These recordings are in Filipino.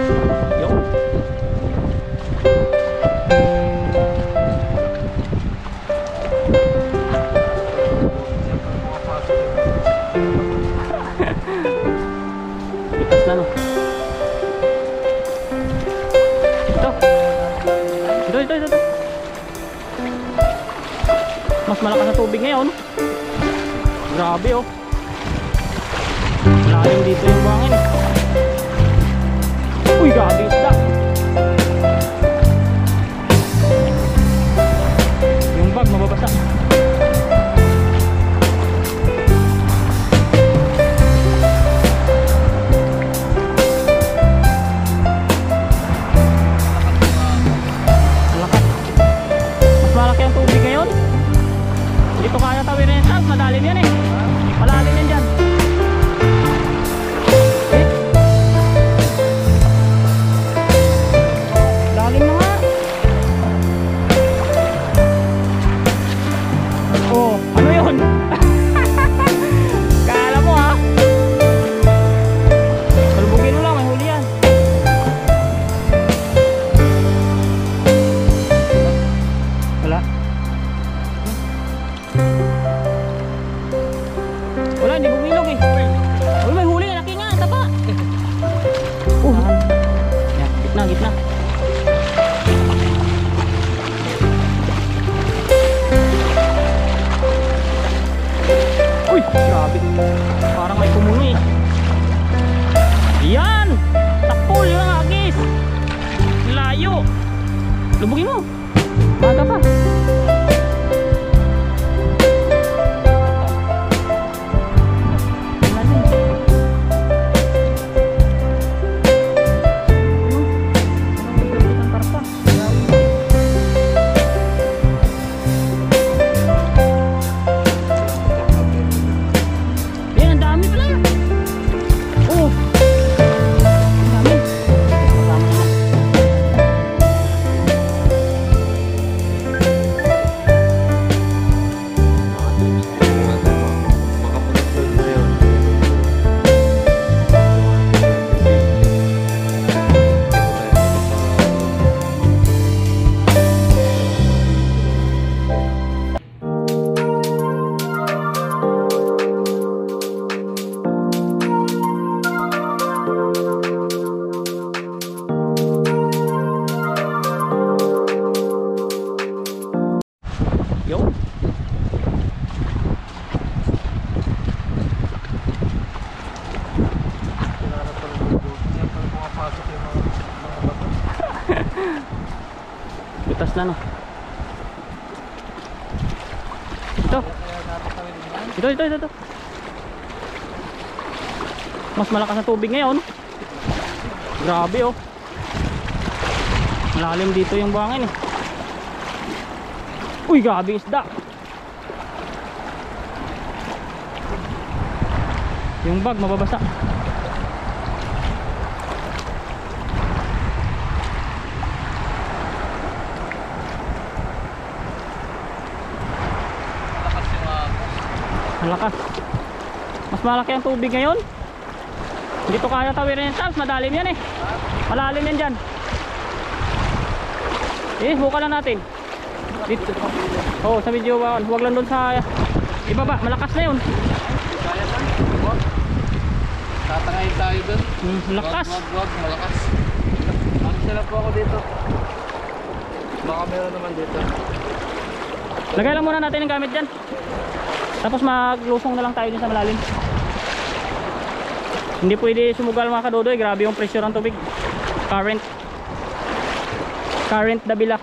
Yo. Itas na no. Ito. Mas malakas na tubig ngayon. Grabe oh. Malalim dito yung buhangin. Uy, grabe isda. Yung bag mababasa. Dito kaya tawirin yung tank, madalim yan eh. Malalim yan dyan. Lalim na nga. Oh, ano yun? Kala mo ha. Salubugin mo lang, may huli yan. Wala. Wala, hindi bumilog eh. Uy, may huli, laki nga, taba. Yan, gitna. Uy, grabe. Parang may kumuno eh. Yan, takpol yung agis. Layo. Lubugin mo. Bata pa. Yo. Butas na no. Ito. Mas malakas na tubig ngayon. Grabe oh. Malalim dito yung buhangin eh. Uy, grabe isda. Yung bag mababasa. Malakas. Mas malaki ang tubig ngayon. Hindi to kaya tawirin yung tank, madalim yan eh. Malalim yan dyan. Buka lang natin. Dito. Oh, sa video ba? Huwag lang doon sa ibaba, malakas na 'yun. Kaya na. Tatangayin tayo doon. Malakas. Wag, malakas. Ang sarap po ako dito. Baka meron naman dito. Lagay lang muna natin ang gamit diyan. Tapos maglusong na lang tayo din sa malalim. Hindi pwede sumugal mga kadodoy, grabe yung pressure ng tubig. Current dabila.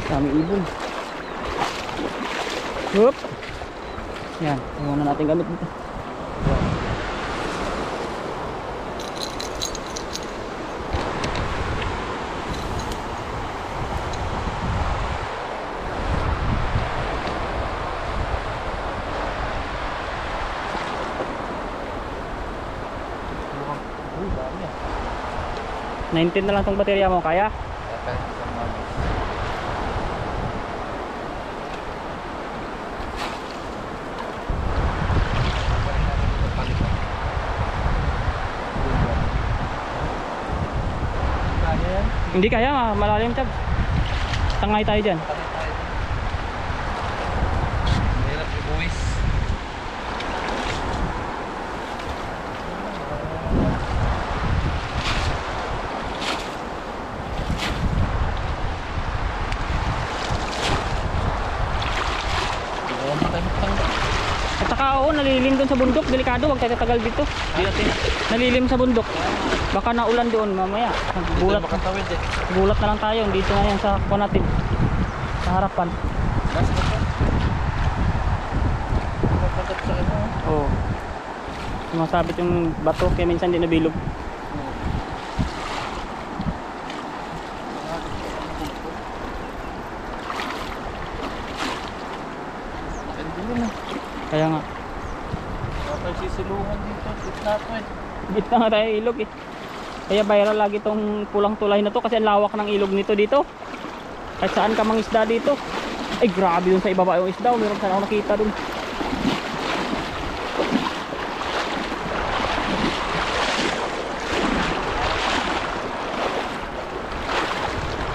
Kami ibon. Hup. Yan, iwan na natin gamit dito. 19 na lang tong baterya mo, kaya? Kahit isang magis. Balik natin dito palitan. Kaya yan? Hindi kaya, malalim tab. Tangay tayo dyan. Palit tayo. Mahirap ibuwis. At saka oo, nalilim doon sa bundok. Delikado, huwag tayo tatagal dito. Nalilim sa bundok. Baka naulan doon mamaya. Gulat, Makatawid eh. gulat na lang tayo. Dito na yan sa kuha natin. Sa harapan. Last na to. Mapagat sa ano. Oo. Sumasabit yung bato kaya minsan di nabilog. Hindi na. Kaya nga. Dapat sisilungan dito. Gitna to eh. Gitna nga tayo ilog eh. Kaya viral lagi tong pulang tulay na to kasi ang lawak ng ilog nito dito. Kahit saan ka mangisda dito. Ay grabe dun sa ibaba yung isda. Meron sana ako nakita dun.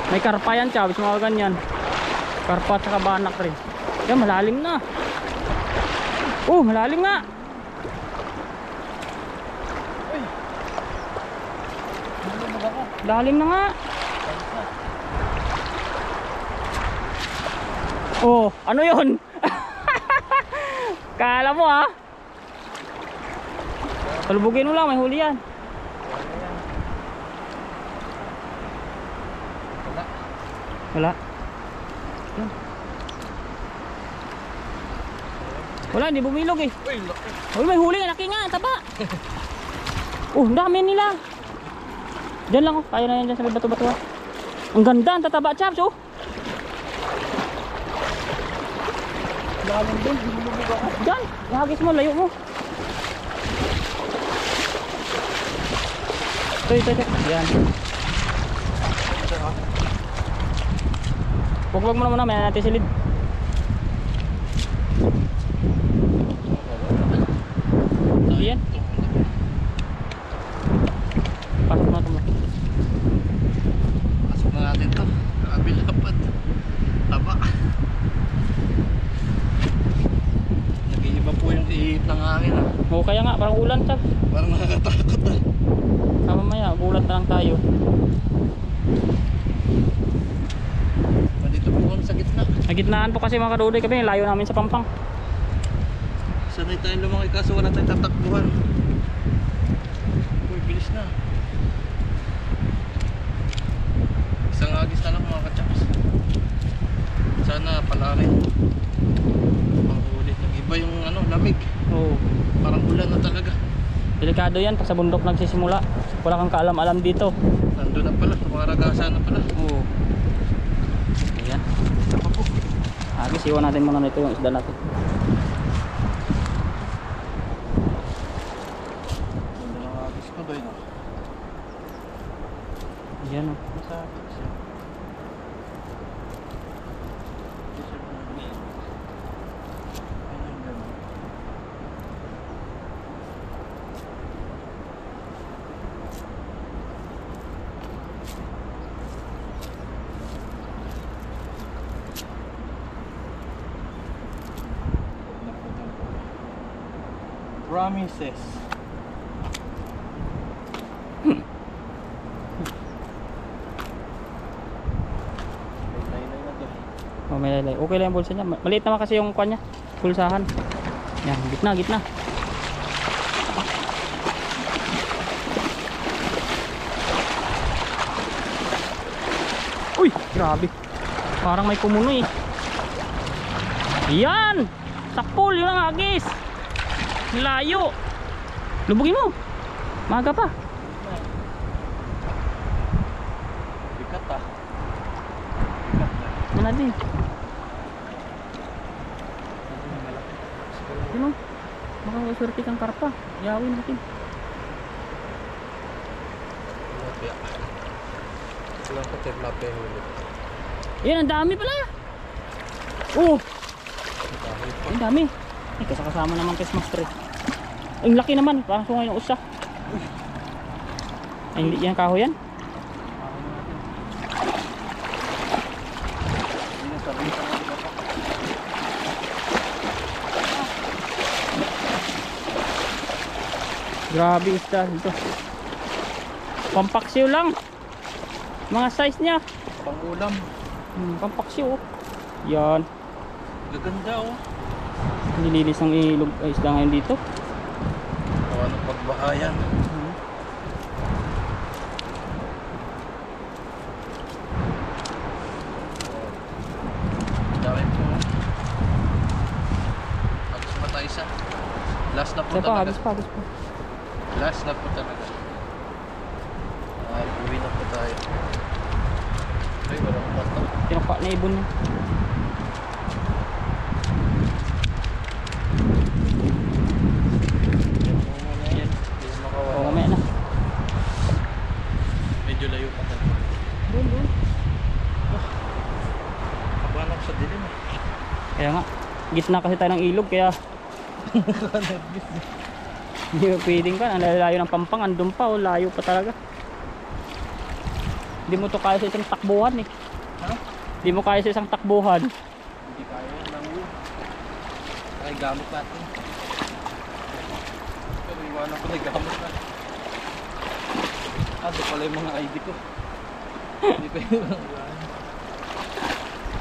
May karpa yan, Chabs, mga ganyan. Karpa at saka banak rin. Yan, malalim na. Oh, malalim nga. Lalim na nga. Oh, ano yun? Kala mo ha? Palubugin mo lang, may huli yan. Wala. Yan. Wala, hindi bumilog eh. Uy, laki. Uy, may huli, laki nga, taba. Oh, ang dami nila. Diyan lang oh, kaya na yan dyan sa may bato-bato. Ang ganda, ang tataba, Chaps oh. Lalim din, hinulubog ako. Diyan, ihagis mo, layo mo. Ito. Yan. Huwag mo na may natin silid. Yan. Pasok na ito mo. Pasok na natin to. Nakabilapad. Taba. Nag-iiba po yung ihip ng hangin ah. Oo, kaya nga, parang ulan, Chaps. Parang nakakatakot ah. Mamaya, gulat na lang tayo. Nandito po kami sa gitna. Nagitnaan po kasi mga kadudoy kami, layo namin sa Pampang. Sanay tayong lumaki kaso wala tayong tatakbuhan. Uy, bilis na. Isang agis na lang mga kachaps. Sana palari. Pangulit. Nag-iba yung ano, lamig. Oo. Parang ulan na talaga. Delikado yan pag sa bundok nagsisimula. Wala kang kaalam-alam dito. Nandun na pala, tumaragasan na pala. Oo. Ayan. Agis, iwan natin muna nito yung isda natin. Ganda ng agis ko doon. Ayan o. Sa agis. Promises. Oh, may laylay. Okay lang yung bulsa niya. Maliit naman kasi yung kwan niya. Pulsahan. Yan, gitna. Uy, grabe. Parang may kumunoy. Yan! Sakpol, yun ang agis. Layo. Lubugin mo. Maga pa. Bigat ah. Wala din. Yun o. Baka maswerte kang karpa. Yawin natin. lang po tilapia huli. Yan, ang dami pala. Oh, Dahil po. ang dami. Ay, kasama naman kay Smash 3. Ang laki naman, parang sungay ng usa. Ay, hindi yan kahoy yan. Grabe isda dito. Pampaksiw lang. Mga size niya. Pangulam. Pampaksiw. Oh. Yan. Gaganda oh. Nililis ang ilog ay isda ngayon dito. Ano pagbahayan. Dami po. Agos pa tayo isa. Last na po Isa pa, talaga. agos pa, agos pa. Last na po talaga. Ay, uwi na po tayo. Ay, wala ko bato. Tinapa na ibon niya. Yan. Hindi Oo, makawala. mamaya na. Medyo layo pa tayo. Doon, doon. Kabahan ako sa dilim eh. Kaya nga, gitna kasi tayo ng ilog kaya hindi mo pwedeng ka. Ang layo ng Pampang, andun pa, oh, layo pa talaga. Hindi mo to kaya sa isang takbuhan eh. Ha? Hindi mo kaya sa isang takbuhan. Hindi kaya yan lang yun. Ay, gamit natin. Pero iwanan ko na gamit natin. Ah, doon pala yung mga ID ko. Hindi pa yun lang iwanan.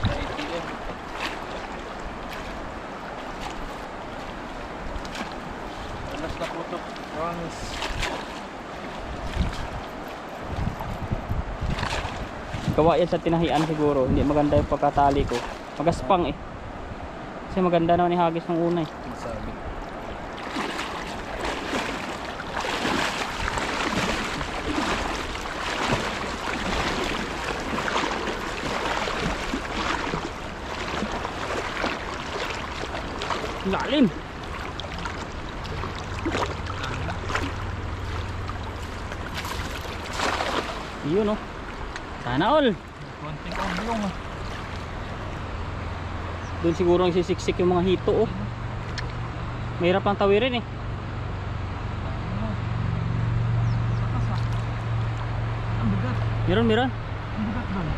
ATM. Alas na po ito. Promise. Gawa yan sa tinahian siguro. Hindi maganda yung pagkatali ko. Magaspang eh. Kasi maganda naman ni Hagis nung una eh. Ang sabi. Lalim. Yun oh. Sana all. Konting oblong ah. Doon siguro ang sisiksik yung mga hito oh. Mahirap ang tawirin eh. Ang bigat. Meron, meron. Ang bigat doon.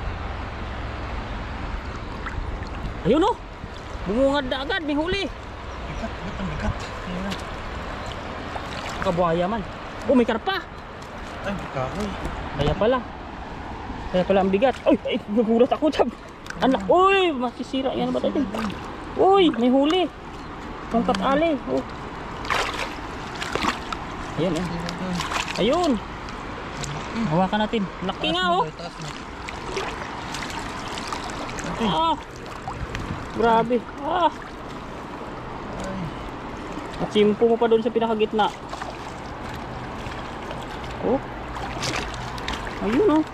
Ayun oh. Bumungad na agad, may huli. Bigat, bigat, ang bigat. Ayan. Kabuhaya man. Oh, may karpa. Ay, kahoy. Kaya pala. Kaya pala ang bigat. Ay, nagulat ako, Chab. Anak, uy, masisira yan ba natin? Uy, may huli. Pangkat ali. Oh. Ayan, eh. Ayun. Hawakan natin. Laki nga, oh. Taas na. Ah. Grabe. Ah. At simpo mo pa doon sa pinakagitna. Oh. Ayun, oh.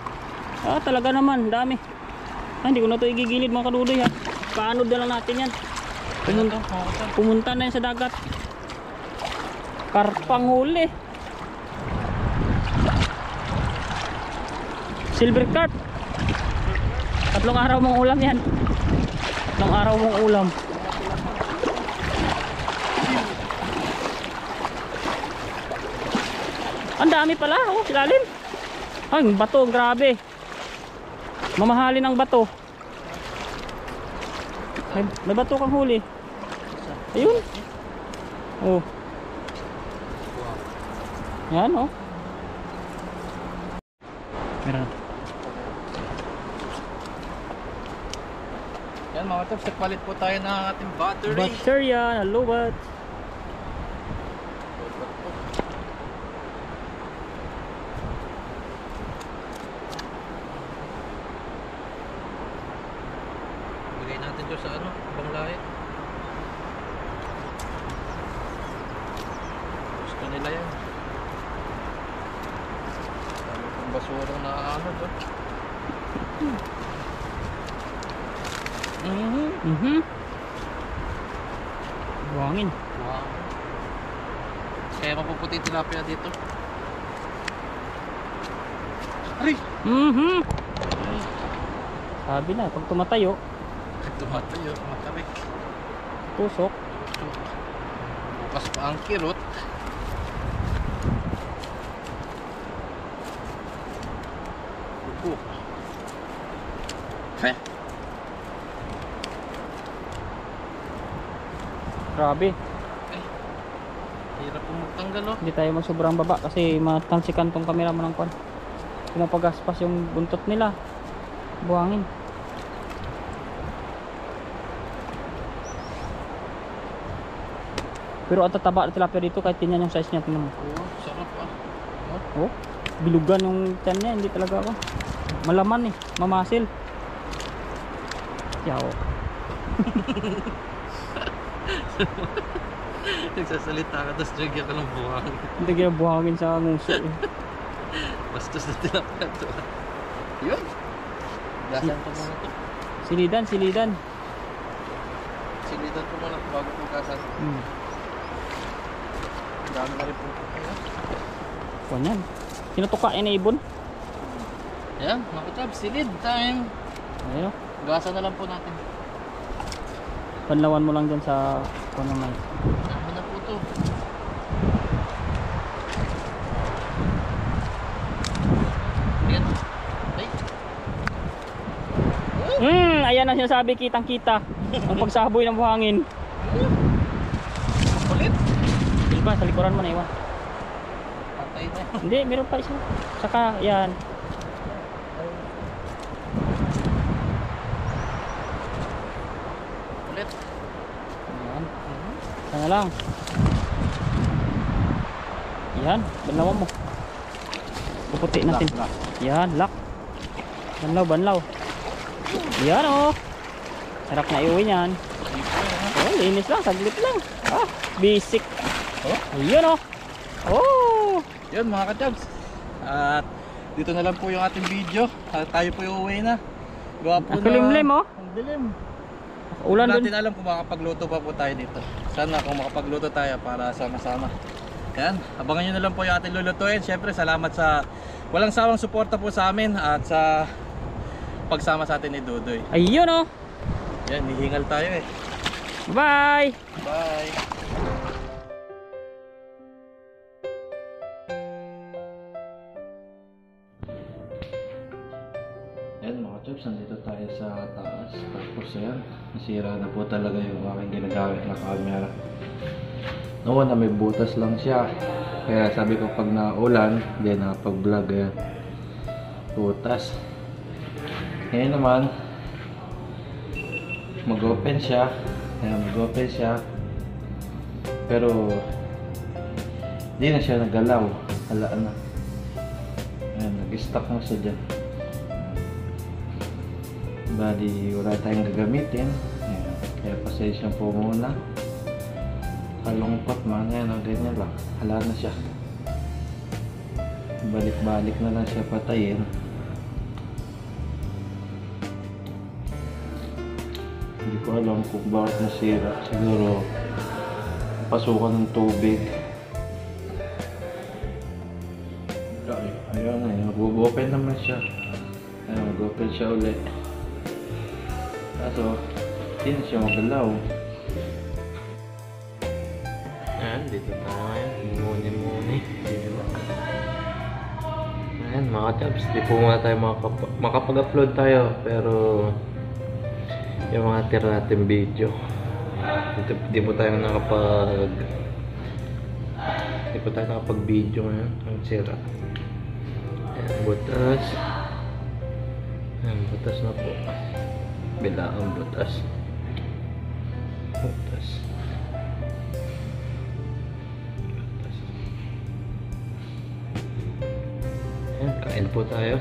Ah, talaga naman, dami. Ah, hindi ko na ito igigilid mga kadudoy ha. Paanod na lang natin yan. Pumunta na yan sa dagat. Karpang huli. Silver carp. 3 araw mong ulam yan. 3 araw mong ulam. Ang dami pala, oh, silalim. Ay, bato, grabe. Mamahalin ang bato. May bato kang huli. Ayun. Oh. Yan, oh. Meron. Yan mga tips, nagpalit po tayo ng ating battery. Butter yan, hello bat. Bigay natin dyan sa ano, ibang lahi. Gusto nila yan. Dami kong basura na ano doon. Buhangin. Wow. Kaya mapuputi yung tilapia dito. Aray! Ay, Sabi na, pag tumatayo, tumatayo, matarik. tusok. Bukas pa ang kirot. Upo. Heh. Grabe. Hirap pong magtanggal oh. Hindi tayo magsobrang baba kasi matansikan tong camera mo ng kwan. Pumapagaspas yung buntot nila. Buhangin. Pero ang tataba na tilapia dito kahit tingnan yung size niya. Tingnan mo. Oo, sarap ah. Oh, bilugan yung tiyan niya. Hindi talaga ako. Malaman eh. Mamasil. Yaw. Nagsasalita ka, tapos nagyan ka ng buhangin. Hindi ginabuhangin sa nguso eh. Bastos na tilapia to. Yun. Gasan ko muna to. Silidan. Silidan ko muna bago ko gasan. Dami na rin po. Ganyan. Sinutukain na ibon. Ayan, mga katab, silid time. Ayun. Gasan na lang po natin. Panlawan mo lang dyan sa kung may. Dami na po to. Ayan. Ay. Ayan na sinasabi, kitang-kita. Ang pagsaboy ng buhangin. Ulit. Diba, sa likuran mo na iwan. Patay na. Hindi, meron pa isa. Saka, yan. Ulit. Yan. Sana lang. Yan, banlawan mo. Puputi natin. Lock. Yan, lock. Banlaw. Yan oh. Sarap na iuwi niyan. Oh, linis lang, saglit lang. Ah, basic. Oh, ayun oh. Oh. Yun mga ka-jobs. At dito na lang po yung ating video. At tayo po yung uwi na. Gawa po Ang kulimlim oh. Ang dilim. Ulan Natin dun. alam kung makapagluto pa po tayo dito. Sana kung makapagluto tayo para sama-sama. Yan, abangan nyo na lang po yung ating lulutuin. Siyempre salamat sa walang sawang suporta po sa amin at sa pagsama sa atin ni Dudoy. Ayun oh. Yan, hihingal tayo eh. Bye. Bye! Yan mga chops, nandito tayo sa taas. Tapos yan, nasira na po talaga yung aking ginagamit na camera. Noon na may butas lang siya. Kaya sabi ko pag naulan, hindi na pag-vlog yan. Butas. Ngayon naman, mag-open siya. Ayan, mag-open siya. Pero hindi na siya nagalaw. Hala na. Ayan, nag-stuck na siya dyan. Bali, wala tayong gagamitin. Ayan, kaya pasensya po muna. Kalungkot man. Ayan, ganyan lang. Hala na siya. Balik-balik na lang siya patayin. Hindi ko alam kung bakit nasira. Siguro pasukan ng tubig. Ayun na, mag-open naman siya. Ayun, mag-open siya ulit. Kaso, hindi na siya magalaw. Ayan, dito tayo ngayon. Muni-muni. Ayan mga chaps, di po muna tayo makapag-upload tayo. Pero yung mga tira natin video di po tayo nakapag-video ngayon. Ang sira. Ayan, butas. Ayan, butas na po. Bilaang butas. Butas. Ayan, kain po tayo.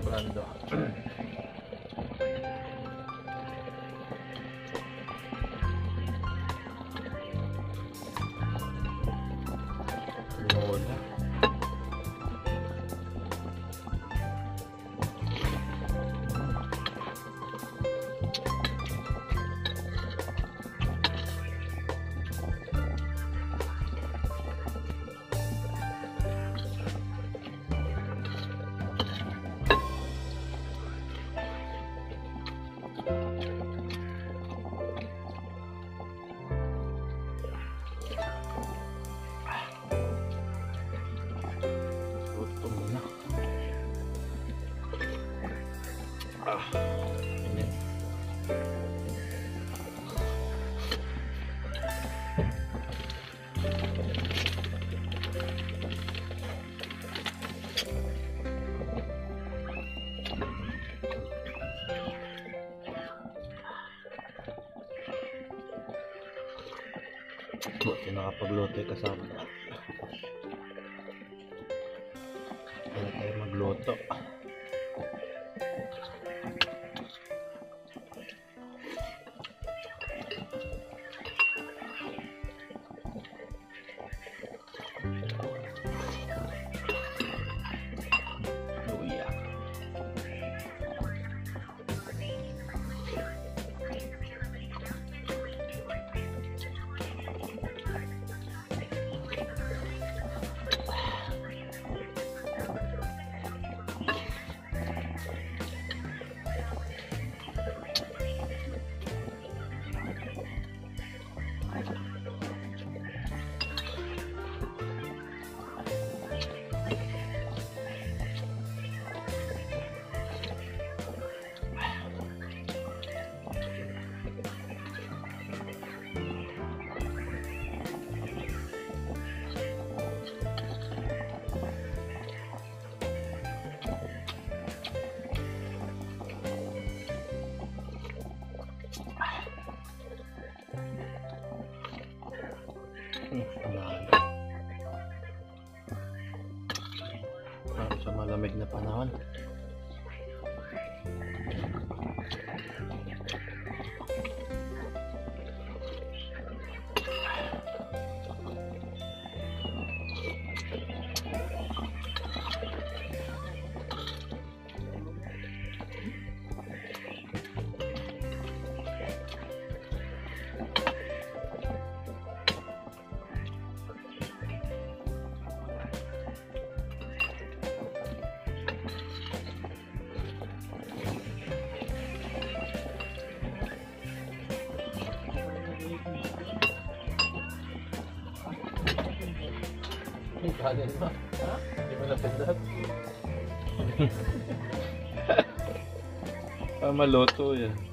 Brando. Lola. Init. Buti nakapagluto yung kasama na. Kaya tayo magluto. Sa malamig na panahon. Kanin mo? Ha? Hindi mo napindot? Maluto yan.